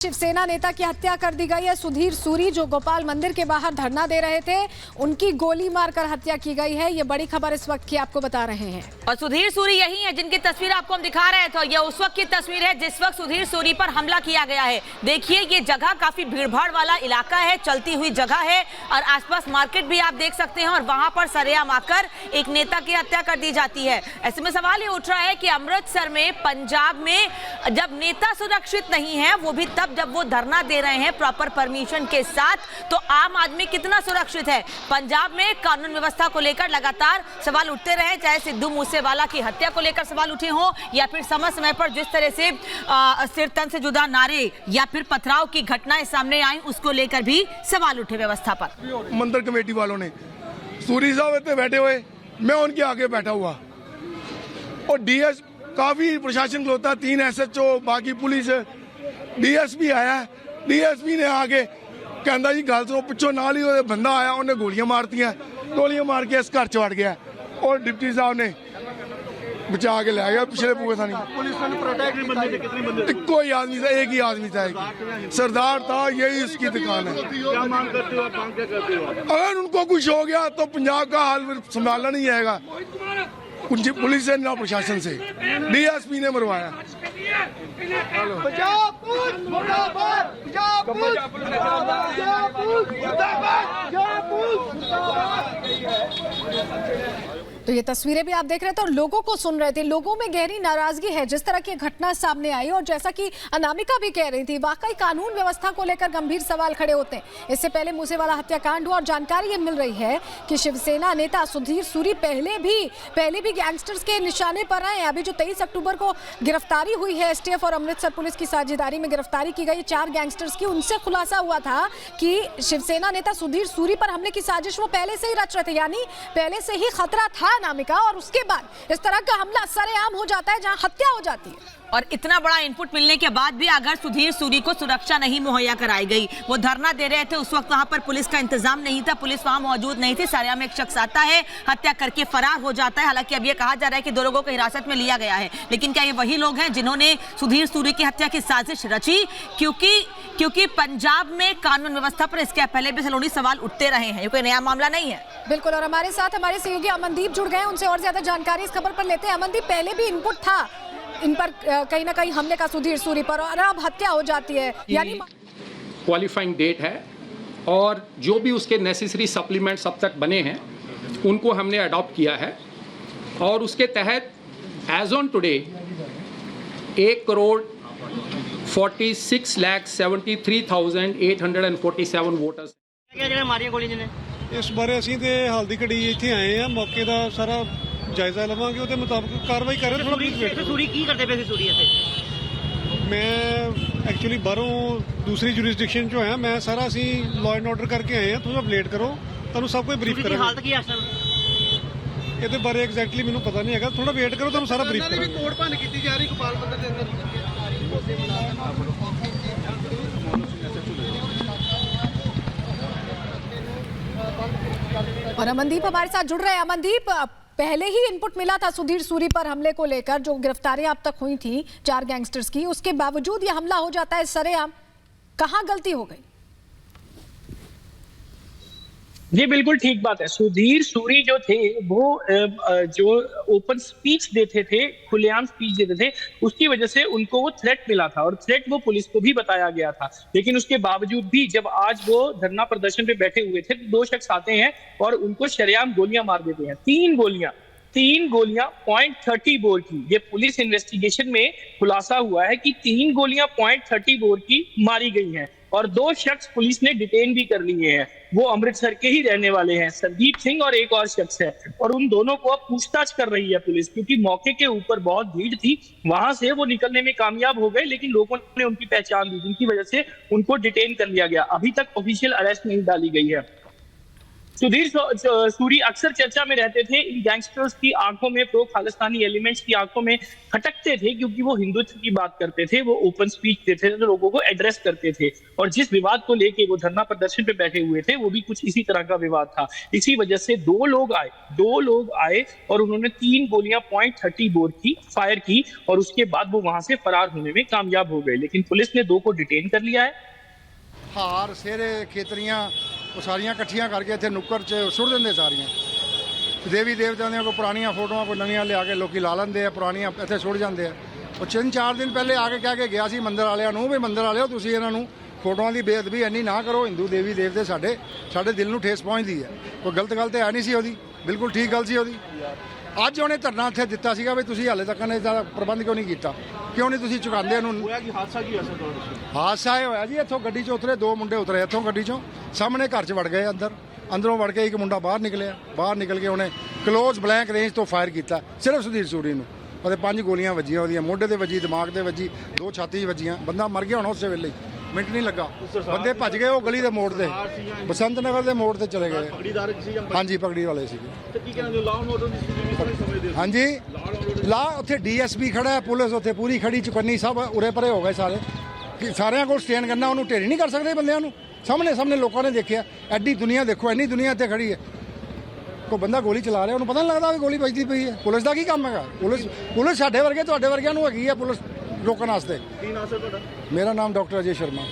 शिवसेना नेता की हत्या कर दी गई है। सुधीर सूरी जो गोपाल मंदिर के बाहर धरना दे रहे थे, उनकी गोली मारकर हत्या की गई है। ये बड़ी खबर इस वक्त की आपको बता रहे हैं। और सुधीर सूरी यही है जिनकी तस्वीर आपको हम दिखा रहे थे। ये उस वक्त की तस्वीर है जिस वक्त सुधीर सूरी पर हमला किया गया है। देखिए ये जगह काफी भीड़भाड़ वाला इलाका है, चलती हुई जगह है और आसपास मार्केट भी आप देख सकते हैं। और वहां पर सरेआम आकर एक नेता की हत्या कर दी जाती है। ऐसे में सवाल ये उठ रहा है कि अमृतसर में, पंजाब में जब नेता सुरक्षित नहीं है, वो भी तब जब वो धरना दे रहे हैं प्रॉपर परमिशन के साथ, तो आम आदमी कितना सुरक्षित है। पंजाब में कानून व्यवस्था को लेकर लगातार सवाल उठते रहे, चाहे सिद्धू मूसेवाला की हत्या को लेकर सवाल उठे हों या फिर समय समय पर जिस तरह से सिर तन से जुदा नारे या फिर पथराव की घटनाएं सामने आई, उसको लेकर भी सवाल उठे व्यवस्था पर। मंदिर कमेटी वालों ने सूरी साहब इतने बैठे हुए, मैं उनके आगे बैठा हुआ और डीएस काफी प्रशासन खलोता, 3 SHO, बाकी पुलिस, डीएसपी आया। डीएसपी ने आके कहता जी गल सुनो, पिछों नाल ही बंदा आया, उन्हें गोलियां मारतियां, गोलियां मार के इस घर च वड़ गया और डिप्टी साहब ने बचा के ले गया पिछले पूरे सानी। कोई आदमी था, एक ही आदमी था, सरदार था, यही उसकी दुकान है। अगर उनको कुछ हो गया तो पंजाब का हाल संभालना नहीं आएगा, पुलिस से ना प्रशासन से। डीएसपी ने मरवाया। तो ये तस्वीरें भी आप देख रहे थे और लोगों को सुन रहे थे। लोगों में गहरी नाराजगी है जिस तरह की घटना सामने आई, और जैसा कि अनामिका भी कह रही थी, वाकई कानून व्यवस्था को लेकर गंभीर सवाल खड़े होते हैं। इससे पहले मूसेवाला हत्याकांड हुआ और जानकारी ये मिल रही है कि शिवसेना नेता सुधीर सूरी पहले भी गैंगस्टर्स के निशाने पर आए। अभी जो 23 अक्टूबर को गिरफ्तारी हुई है, STF और अमृतसर पुलिस की साझेदारी में गिरफ्तारी की गई 4 गैंगस्टर्स की, उनसे खुलासा हुआ था कि शिवसेना नेता सुधीर सूरी पर हमले की साजिश वो पहले से ही रच रहे थे, यानी पहले से ही खतरा था नामिका। और उसके बाद इस तरह का हमला सरेआम हो जाता है जहां हत्या हो जाती है। और इतना बड़ा इनपुट मिलने के बाद भी अगर सुधीर सूरी को सुरक्षा नहीं मुहैया कराई गई, वो धरना दे रहे थे, उस वक्त वहां पर पुलिस का इंतजाम नहीं था, पुलिस वहां मौजूद नहीं थी, सरेआम एक शख्स आता है, हत्या करके फरार हो जाता है। हालांकि अब ये कहा जा रहा है कि 2 लोगों को हिरासत में लिया गया है, लेकिन क्या ये वही लोग हैं जिन्होंने सुधीर सूरी की हत्या की साजिश रची? क्योंकि पंजाब में कानून व्यवस्था पर इसके पहले भी सलोनी सवाल उठते रहे हैं, ये कोई नया मामला नहीं है। बिल्कुल, और हमारे साथ हमारे सहयोगी अमनदीप जुड़ गए, उनसे और ज्यादा जानकारी इस खबर पर लेते हैं। अमनदीप, पहले भी इनपुट था इन पर कहीं ना कहीं हमले का सुधीर सूरी पर, और अब हत्या हो जाती है, यानी क्वालिफाइंग डेट है और जो भी उसके नेसेसरी सप्लीमेंट्स अब तक बने हैं उनको हमने अडॉप्ट किया है और उसके तहत एज ऑन टुडे 1,46,73,847 ਵੋਟਰਸ ਇਸ ਬਾਰੇ ਅਸੀਂ ਤੇ ਹਾਲ ਦੀ ਘੜੀ ਇੱਥੇ ਆਏ ਆ, ਮੌਕੇ ਦਾ ਸਾਰਾ ਜਾਇਜ਼ਾ ਲਵਾਂਗੇ, ਉਹਦੇ ਮੁਤਾਬਕ ਕਾਰਵਾਈ ਕਰ ਰਹੇ। ਥੋੜਾ ਸੂਰੀ ਕੀ ਕਰਦੇ ਪਏ ਸੀ ਸੂਰੀ ਇੱਥੇ? ਮੈਂ ਐਕਚੁਅਲੀ ਬਾਹਰੋਂ ਦੂਸਰੀ ਜੁਰਿਸਡਿਕਸ਼ਨ ਚੋਂ ਆਇਆ, ਮੈਂ ਸਾਰਾ ਅਸੀਂ ਲਾਅ ਐਂਡ ਆਰਡਰ ਕਰਕੇ ਆਏ ਆ। ਥੋੜਾ ਵੇਟ ਕਰੋ, ਤੁਹਾਨੂੰ ਸਭ ਕੁਝ ਬਰੀਫ ਕਰਾਂਗੇ। ਹਾਲਤ ਕੀ ਹੈ ਇਸ ਟਾਈਮ? ਇਹਦੇ ਬਾਰੇ ਐਗਜ਼ੈਕਟਲੀ ਮੈਨੂੰ ਪਤਾ ਨਹੀਂ ਹੈਗਾ, ਥੋੜਾ ਵੇਟ ਕਰੋ, ਤੁਹਾਨੂੰ ਸਾਰਾ ਬਰੀਫ ਕਰਾਂਗੇ। ਤੋੜ ਭੰਨ ਕੀਤੀ ਜਾ ਰਹੀ ਗੋਪਾਲ ਮੰਦਿਰ ਦੇ ਅੰਦਰ। और अमनदीप हमारे साथ जुड़ रहे हैं। अमनदीप, पहले ही इनपुट मिला था सुधीर सूरी पर हमले को लेकर, जो गिरफ्तारियां अब तक हुई थी 4 गैंगस्टर्स की, उसके बावजूद ये हमला हो जाता है सरेआम। कहां गलती हो गई? जी बिल्कुल ठीक बात है। सुधीर सूरी जो थे वो जो ओपन स्पीच देते थे, खुलेआम स्पीच देते थे, उसकी वजह से उनको वो थ्रेट मिला था और थ्रेट वो पुलिस को भी बताया गया था। लेकिन उसके बावजूद भी जब आज वो धरना प्रदर्शन पे बैठे हुए थे तो 2 शख्स आते हैं और उनको शरेआम गोलियां मार देते हैं। 3 गोलियां .30 बोर की। ये पुलिस इन्वेस्टिगेशन में खुलासा हुआ है कि 3 गोलियां .30 बोर की मारी गई हैं और 2 शख्स पुलिस ने डिटेन भी कर लिए हैं। वो अमृतसर के ही रहने वाले हैं, संदीप सिंह और एक और शख्स है, और उन दोनों को अब पूछताछ कर रही है पुलिस, क्योंकि मौके के ऊपर बहुत भीड़ थी, वहां से वो निकलने में कामयाब हो गए, लेकिन लोगों ने उनकी पहचान दी, जिनकी वजह से उनको डिटेन कर लिया गया। अभी तक ऑफिशियल अरेस्ट नहीं डाली गई है। सुधीर सूरी अक्सर चर्चा में रहते थे। इन गैंगस्टर्स की आंखों में, प्रो खालिस्तानी एलिमेंट्स की आंखों में खटकते थे, क्योंकि वो हिंदुत्व की बात करते थे, वो ओपन स्पीच देते थे, तो लोगों को एड्रेस करते थे। और जिस विवाद को लेके वो धरना प्रदर्शन पे बैठे हुए थे, वो भी कुछ इसी तरह का विवाद था। इसी वजह से दो लोग आए और उन्होंने 3 गोलियां .30 बोर की फायर की, और उसके बाद वो वहां से फरार होने में कामयाब हो गए। लेकिन पुलिस ने 2 को डिटेन कर लिया है। हार सेरे खेतरियां ਉਹ ਸਾਰੀਆਂ ਇਕੱਠੀਆਂ ਕਰਕੇ ਇੱਥੇ ਨੁੱਕਰ 'ਚ ਸੁੱਟ ਦਿੰਦੇ ਸਾਰੀਆਂ। ਦੇਵੀ ਦੇਵਤਿਆਂ ਦੀਆਂ ਕੋਈ ਪੁਰਾਣੀਆਂ ਫੋਟੋਆਂ ਕੋਈ ਨਵੀਆਂ ਲਿਆ ਕੇ ਲੋਕੀ ਲਾ ਲੈਂਦੇ ਆ, ਪੁਰਾਣੀਆਂ ਇੱਥੇ ਸੁੱਟ ਜਾਂਦੇ ਆ। ਉਹ 3-4 ਦਿਨ ਪਹਿਲੇ ਆ ਕੇ ਕਹਿ ਕੇ ਗਿਆ ਸੀ ਮੰਦਿਰ ਵਾਲਿਆਂ ਨੂੰ ਵੀ ਮੰਦਿਰ ਵਾਲਿਓ ਤੁਸੀਂ ਇਹਨਾਂ ਨੂੰ ਫੋਟੋਆਂ ਦੀ ਬੇਅਦਬੀ ਇੰਨੀ ਨਾ ਕਰੋ। ਹਿੰਦੂ ਦੇਵੀ ਦੇਵਤੇ ਸਾਡੇ ਦਿਲ ਨੂੰ ਠੇਸ ਪਹੁੰਚਦੀ ਹੈ। ਕੋਈ ਗਲਤ ਗੱਲ ਤੇ ਹੈ ਨਹੀਂ ਸੀ ਉਹਦੀ, ਬਿਲਕੁਲ ਠੀਕ ਗੱਲ ਸੀ ਉਹਦੀ। ਅੱਜ ਉਹਨੇ ਧਰਨਾ ਇੱਥੇ ਦਿੱਤਾ ਸੀਗਾ ਵੀ ਤੁਸੀਂ ਹਾਲੇ ਤੱਕ ਇਹਦਾ ਪ੍ਰਬੰਧ ਕਿਉਂ ਨਹੀਂ ਕੀਤਾ, ਕਿਉਂ ਨਹੀਂ ਤੁਸੀਂ ਚੁਕਾਉਂਦੇ ਇਹਨੂੰ। ਹਾਦਸਾ ਕੀ ਹੋਇਆ ਸਰ? ਹਾਦਸਾ ਇਹ ਹੋਇਆ ਜੀ, ਇੱਥੋਂ ਗੱਡੀ 'ਚੋਂ ਉਤਰੇ 2 ਮੁੰਡੇ ਉਤਰੇ ਇੱਥੋਂ ਗੱਡੀ 'ਚੋਂ, ਸਾਹਮਣੇ ਘਰ 'ਚ ਵੜ ਗਏ ਅੰਦਰੋਂ ਵੜ ਕੇ ਇੱਕ ਮੁੰਡਾ ਬਾਹਰ ਨਿਕਲਿਆ। ਬਾਹਰ ਨਿਕਲ ਕੇ ਉਹਨੇ ਕਲੋਜ਼ ਬਲੈਂਕ ਰੇਂਜ ਤੋਂ ਫਾਇਰ ਕੀਤਾ ਸਿਰਫ ਸੁਧੀਰ ਸੂਰੀ ਨੂੰ। ਉਹਦੇ 5 ਗੋਲੀਆਂ ਵੱਜੀਆਂ, ਉਹਦੀਆਂ ਮੋਢੇ ਤੇ ਵੱਜੀ, ਦਿਮਾਗ ਤੇ ਵੱਜੀ, 2 ਛਾਤੀ 'ਚ ਵੱਜੀਆਂ। ਬੰਦਾ ਮਰ ਗਿਆ ਹੋਣਾ ਉਸੇ ਵੇਲੇ ਹੀ, ਮਿੰਟ ਨਹੀਂ ਲੱਗਾ। ਬੰਦੇ ਭੱਜ ਗਏ ਉਹ ਗਲੀ ਦੇ ਮੋੜ ਤੇ, ਬਸੰਤ ਨਗਰ ਦੇ ਮੋੜ ਤੇ ਚਲੇ ਗਏ। ਹਾਂਜੀ ਪਗੜੀ ਵਾਲੇ ਸੀਗੇ। ਹਾਂਜੀ ਲਾ ਉੱਥੇ DSP ਖੜਾ ਹੈ, ਪੁਲਿਸ ਉੱਥੇ ਪੂਰੀ ਖੜੀ, ਚੁਕੰਨੀ ਸਭ ਉਰੇ ਪਰੇ ਹੋ ਗਏ ਸਾਰੇ। ਸਾਰਿਆਂ ਕੋਲ ਸਟੈਂਡ ਕਰਨਾ, ਉਹਨੂੰ ਢੇਰੀ ਨਹੀਂ ਕਰ ਸਕਦੇ ਬੰਦਿਆਂ ਨੂੰ। ਸਾਹਮਣੇ ਲੋਕਾਂ ਨੇ ਦੇਖਿਆ, ਐਡੀ ਦੁਨੀਆ ਦੇਖੋ, ਇੰਨੀ ਦੁਨੀਆ ਇੱਥੇ ਖੜੀ ਹੈ। ਕੋਈ ਬੰਦਾ ਗੋਲੀ ਚਲਾ ਰਿਹਾ, ਉਹਨੂੰ ਪਤਾ ਨਹੀਂ ਲੱਗਦਾ ਵੀ ਗੋਲੀ ਵੱਜਦੀ ਪਈ ਹੈ। ਪੁਲਿਸ ਦਾ ਕੀ ਕੰਮ ਹੈਗਾ? ਪੁਲਿਸ ਸਾਡੇ ਵਰਗੇ ਤੁਹਾਡੇ ਵਰਗਿਆਂ ਨੂੰ ਹੈਗੀ ਹੈ ਪੁਲਿਸ ਰੋਕਣ ਵਾਸਤੇ। ਕੀ ਨਾਮ ਸਰ ਤੁਹਾਡਾ? ਮੇਰਾ ਨਾਮ ਡਾਕਟਰ ਅਜੇ ਸ਼ਰਮਾ।